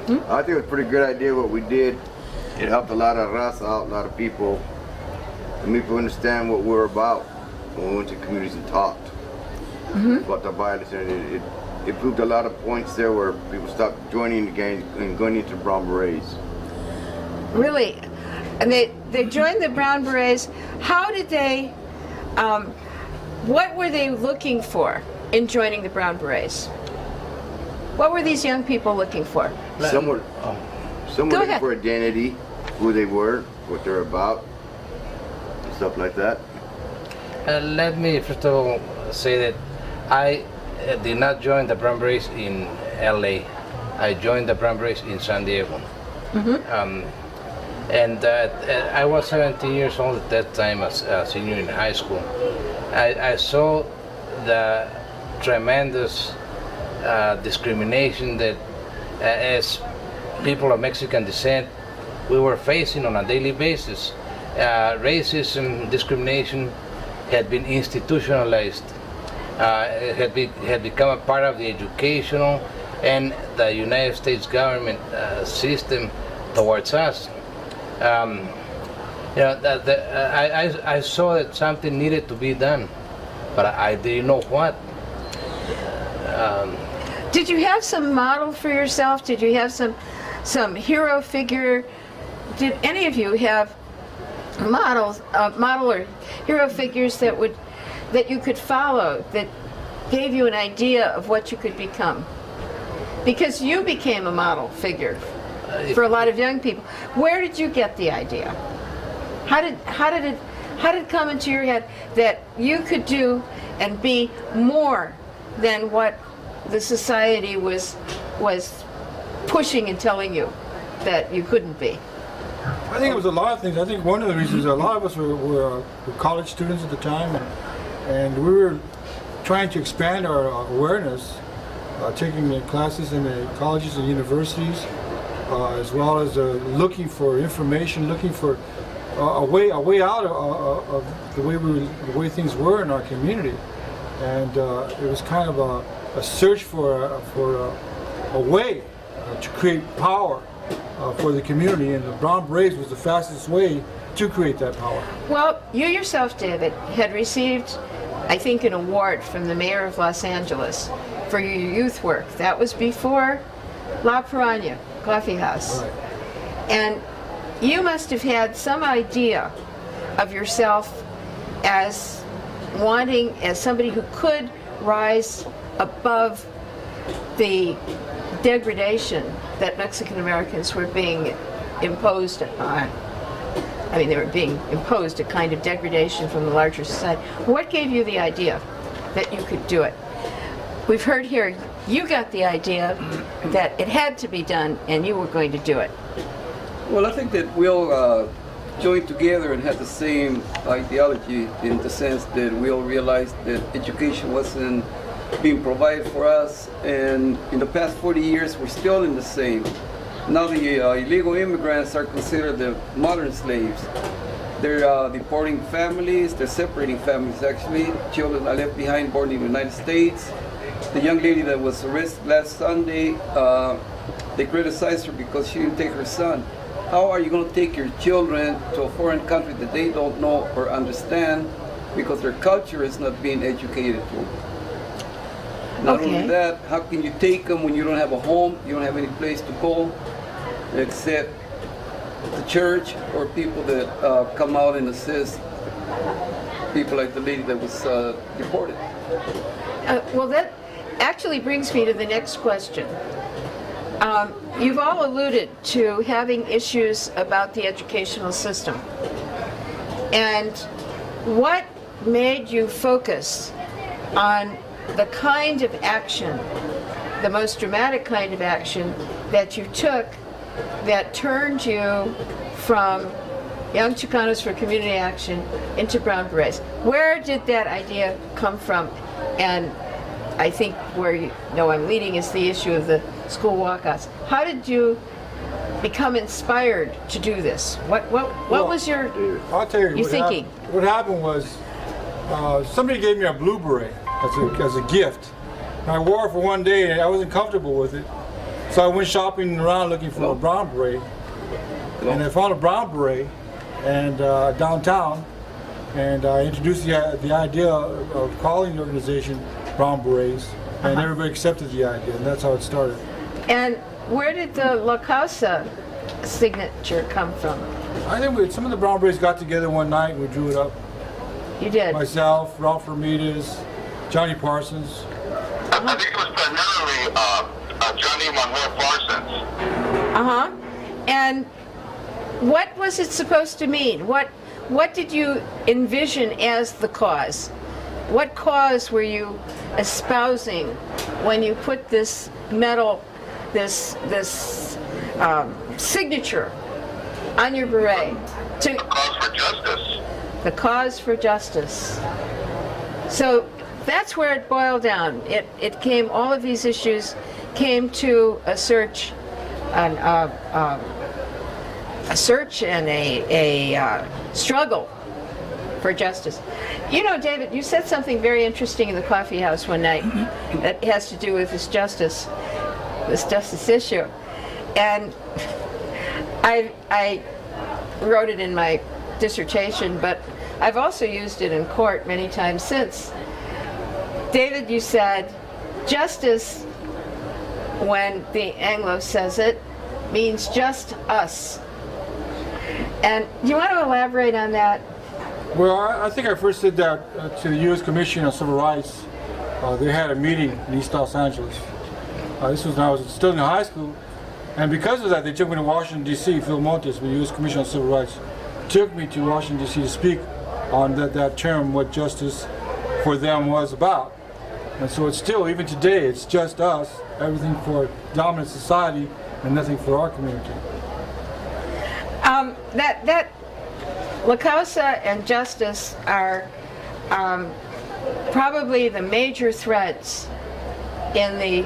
I think it was a pretty good idea what we did. It helped a lot of raza out, a lot of people. To make people understand what we're about when we went to communities and talked about the violence. And it proved a lot of points there where people stopped joining the gangs and going into Brown Berets. Really? And they joined the Brown Berets. How did they, what were they looking for in joining the Brown Berets? What were these young people looking for? Some were looking for identity, who they were, what they're about, and stuff like that. Let me first of all say that I did not join the Brown Berets in LA. I joined the Brown Berets in San Diego. I was 17 years old at that time, as a senior in high school. I saw the tremendous discrimination that as people of Mexican descent we were facing on a daily basis. Racism, discrimination had been institutionalized. It had become a part of the educational and the United States government system towards us. I saw that something needed to be done, but I didn't know what. Did you have some model for yourself? Did you have some hero figure? Did any of you have model or hero figures that you could follow, that gave you an idea of what you could become? Because you became a model figure for a lot of young people. Where did you get the idea? How did it come into your head that you could do and be more than what the society was pushing and telling you that you couldn't be? I think it was a lot of things. I think one of the reasons, a lot of us were college students at the time, and we were trying to expand our awareness, taking the classes in the colleges and universities, as well as looking for information, looking for a way out of the way things were in our community. And it was kind of a search for a way to create power for the community, and the Brown Berets was the fastest way to create that power. Well, you yourself, David, had received, I think, an award from the mayor of Los Angeles for your youth work. That was before La Piranha Coffee House. Right. And you must have had some idea of yourself as wanting, as somebody who could rise above the degradation that Mexican Americans were being imposed upon. I mean, they were being imposed a kind of degradation from the larger society. What gave you the idea that you could do it? We've heard here you got the idea that it had to be done and you were going to do it. Well, I think that we all joined together and had the same ideology, in the sense that we all realized that education wasn't being provided for us, and in the past 40 years we're still in the same. Now the illegal immigrants are considered the modern slaves. They're deporting families, they're separating families actually. Children are left behind born in the United States. The young lady that was arrested last Sunday, they criticized her because she didn't take her son. How are you going to take your children to a foreign country that they don't know or understand because their culture is not being educated to? Not only that, how can you take them when you don't have a home, you don't have any place to go except the church or people that come out and assist people like the lady that was deported? Well, that actually brings me to the next question. You've all alluded to having issues about the educational system. And what made you focus on the kind of action, the most dramatic kind of action that you took that turned you from Young Chicanos for Community Action into Brown Berets? Where did that idea come from? And I think where you know I'm leading is the issue of the school walkouts. How did you become inspired to do this? What was your I'll tell you, thinking? What happened was somebody gave me a blue beret as a gift. And I wore it for one day and I wasn't comfortable with it. So I went shopping around looking for a brown beret, and I found a brown beret and downtown, and I introduced the idea of calling the organization Brown Berets, and everybody accepted the idea, and that's how it started. And where did the La Causa signature come from? I think some of the Brown Berets got together one night and we drew it up. You did? Myself, Ralph Ramirez, Johnny Parsons. I think it was primarily Johnny Manuel Parsons. And what was it supposed to mean? What did you envision as the cause? What cause were you espousing when you put this medal, this signature on your beret? The cause for justice. The cause for justice. So that's where it boiled down. It came. All of these issues came to a search, and a struggle for justice. You know, David, you said something very interesting in the coffee house one night that has to do with this justice issue, and I wrote it in my dissertation, but I've also used it in court many times since. David, you said, justice, when the Anglo says it, means just us. And you want to elaborate on that? Well, I think I first said that to the U.S. Commission on Civil Rights. They had a meeting in East Los Angeles. This was when I was still in high school. And because of that, they took me to Washington, D.C. Phil Montes, the U.S. Commission on Civil Rights, took me to Washington, D.C. to speak on that term, what justice for them was about. And so it's still, even today, it's just us, everything for dominant society and nothing for our community. That La Causa and justice are probably the major threads in the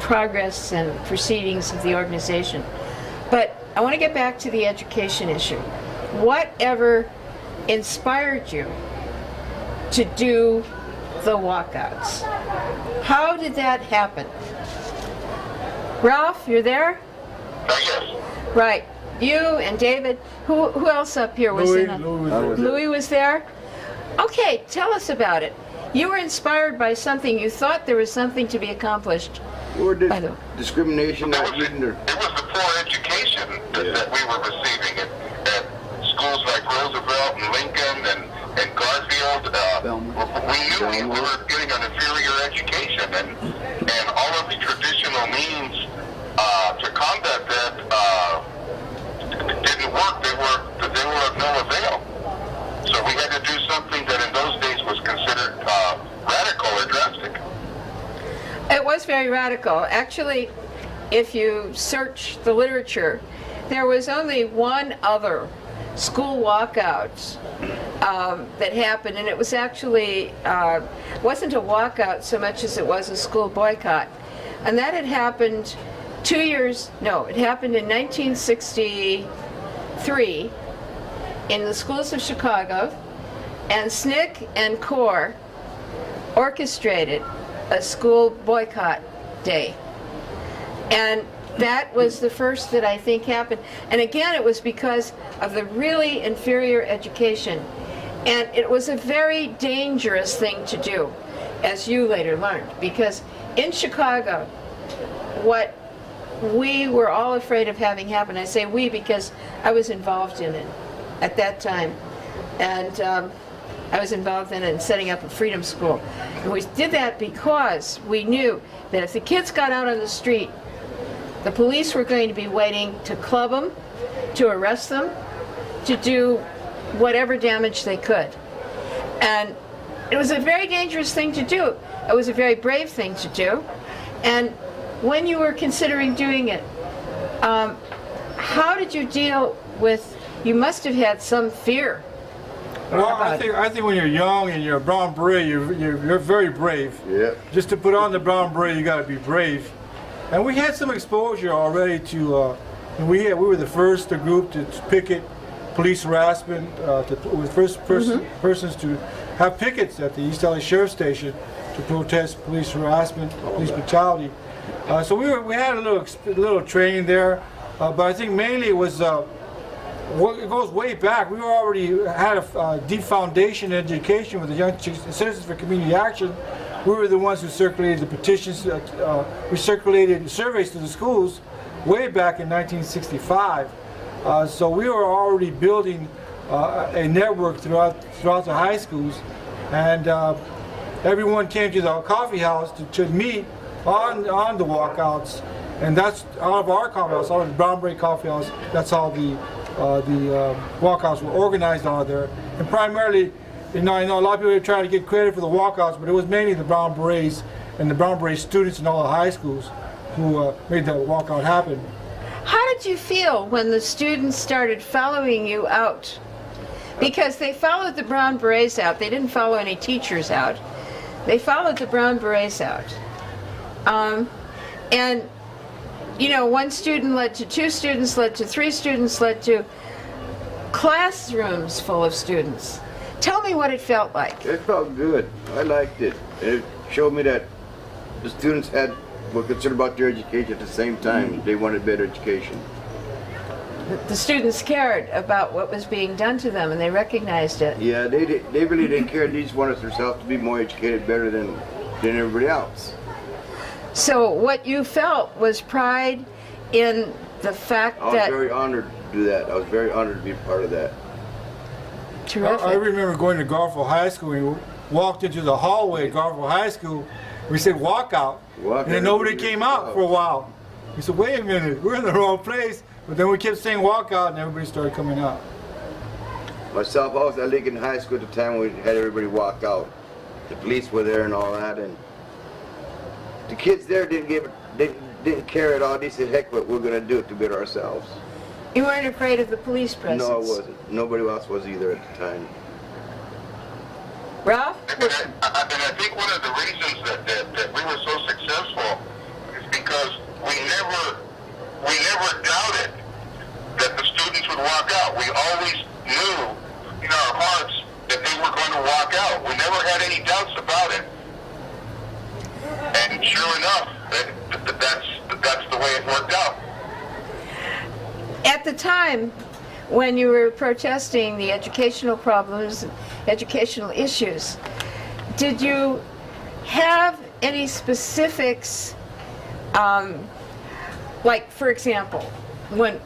progress and proceedings of the organization. But I want to get back to the education issue. Whatever inspired you to do the walkouts? How did that happen? Ralph, you're there? Yes. Right. You and David. Who else up here was in it? Louis was there? Okay, tell us about it. You were inspired by something. You thought there was something to be accomplished. Or discrimination It that was the poor education that we were receiving at schools like Roosevelt and Lincoln and Garfield. We knew we were getting an inferior education, and all of the traditional means to combat that didn't work. They were of no avail. So we had to do something that in those days was considered radical or drastic. It was very radical. Actually, if you search the literature, there was only one other school walkout that happened, and it was actually wasn't a walkout so much as it was a school boycott, and that had happened it happened in 1963 in the schools of Chicago, and SNCC and CORE orchestrated a school boycott day. And that was the first that I think happened. And again, it was because of the really inferior education. And it was a very dangerous thing to do, as you later learned, because in Chicago, what we were all afraid of having happen, I say we because I was involved in it at that time. And I was involved in it and setting up a freedom school. And we did that because we knew that if the kids got out on the street, the police were going to be waiting to club them, to arrest them, to do whatever damage they could. And it was a very dangerous thing to do. It was a very brave thing to do. And when you were considering doing it, how did you deal with, you must have had some fear. Well, I think when you're young and you're a brown beret, you're very brave. Yeah. Just to put on the brown beret, you got to be brave. And we had some exposure already to. We were the first group to picket police harassment. We were the first persons to have pickets at the East LA Sheriff's Station to protest police harassment, police brutality. So we had a little training there, but I think mainly it was it goes way back. We already had a deep foundation in education with the Young Citizens for Community Action. We were the ones who circulated the petitions. We circulated surveys to the schools way back in 1965. So we were already building a network throughout the high schools, and everyone came to the coffee house to meet on the walkouts, and that's out of our coffee house, out of the Brown Beret Coffee House. That's how the walkouts were organized out of there, and primarily, I know a lot of people are trying to get credit for the walkouts, but it was mainly the Brown Berets and the Brown Beret students in all the high schools who made that walkout happen. How did you feel when the students started following you out? Because they followed the Brown Berets out. They didn't follow any teachers out. They followed the Brown Berets out. And, one student led to 2 students, led to 3 students, led to classrooms full of students. Tell me what it felt like. It felt good. I liked it. It showed me that the students were concerned about their education at the same time. They wanted better education. The students cared about what was being done to them, and they recognized it. Yeah, they really didn't care. They just wanted themselves to be more educated, better than everybody else. So what you felt was pride in the fact I was that... very honored to do that. I was very honored to be part of that. Terrific. I remember going to Garfield High School, and we walked into the hallway at Garfield High School. We said walk out, and then nobody came out for a while. We said, wait a minute, we're in the wrong place. But then we kept saying walk out, and everybody started coming out. Myself, I was at Lincoln High School at the time when we had everybody walk out. The police were there and all that, and the kids there didn't care at all. They said, heck, what we're going to do it to better ourselves. You weren't afraid of the police presence? No, I wasn't. Nobody else was either at the time. Ralph? And I think one of the reasons that we were so successful is because we never doubted that the students would walk out. We always knew in our hearts that they were going to walk out. We never had any doubts about it. And sure enough, that's the way it worked out. At the time when you were protesting the educational problems, educational issues, did you have any specifics, like, for example, when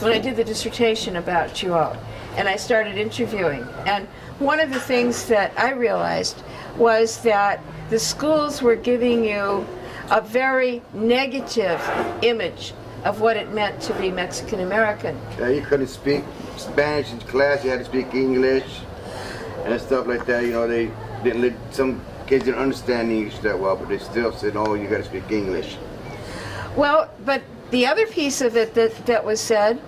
I did the dissertation about you all, and I started interviewing, and one of the things that I realized was that the schools were giving you a very negative image of what it meant to be Mexican American. Yeah, you couldn't speak Spanish in class. You had to speak English and stuff like that. They didn't. Some kids didn't understand English that well, but they still said, "Oh, you got to speak English." Well, but the other piece of it that was said,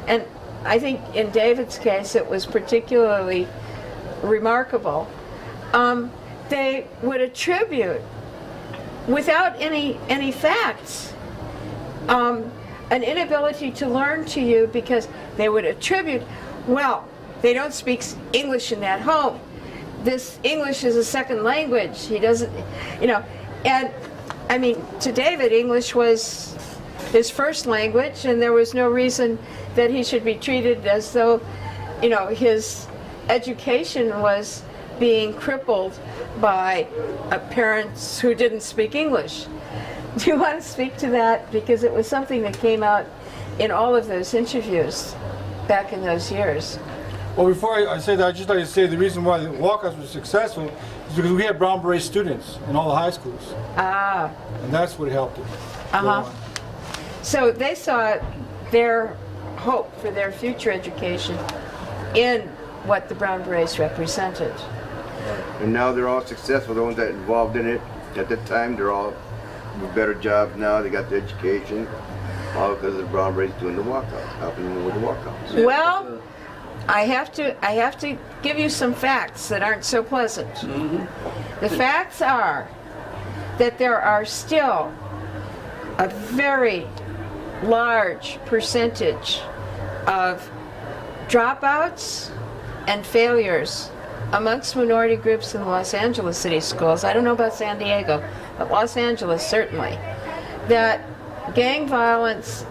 and I think in David's case it was particularly remarkable, they would attribute, without any facts, an inability to learn to you, because they would attribute, well, they don't speak English in that home. This English is a second language. He doesn't, and I mean, to David, English was his first language, and there was no reason that he should be treated as though, his education was being crippled by parents who didn't speak English. Do you want to speak to that? Because it was something that came out in all of those interviews back in those years. Well, before I say that, I'd just like to say the reason why the walkouts were successful is because we had Brown Beret students in all the high schools. Ah. And that's what helped it. Uh-huh. So they saw their hope for their future education in what the Brown Berets represented. And now they're all successful. The ones that involved in it at that time, they're all with better jobs now. They got the education, all because of the Brown Berets doing the walkouts, helping them with the walkouts. Well, I have to give you some facts that aren't so pleasant. Mm-hmm. The facts are that there are still a very large percentage of dropouts and failures amongst minority groups in the Los Angeles city schools. I don't know about San Diego, but Los Angeles certainly. that gang violence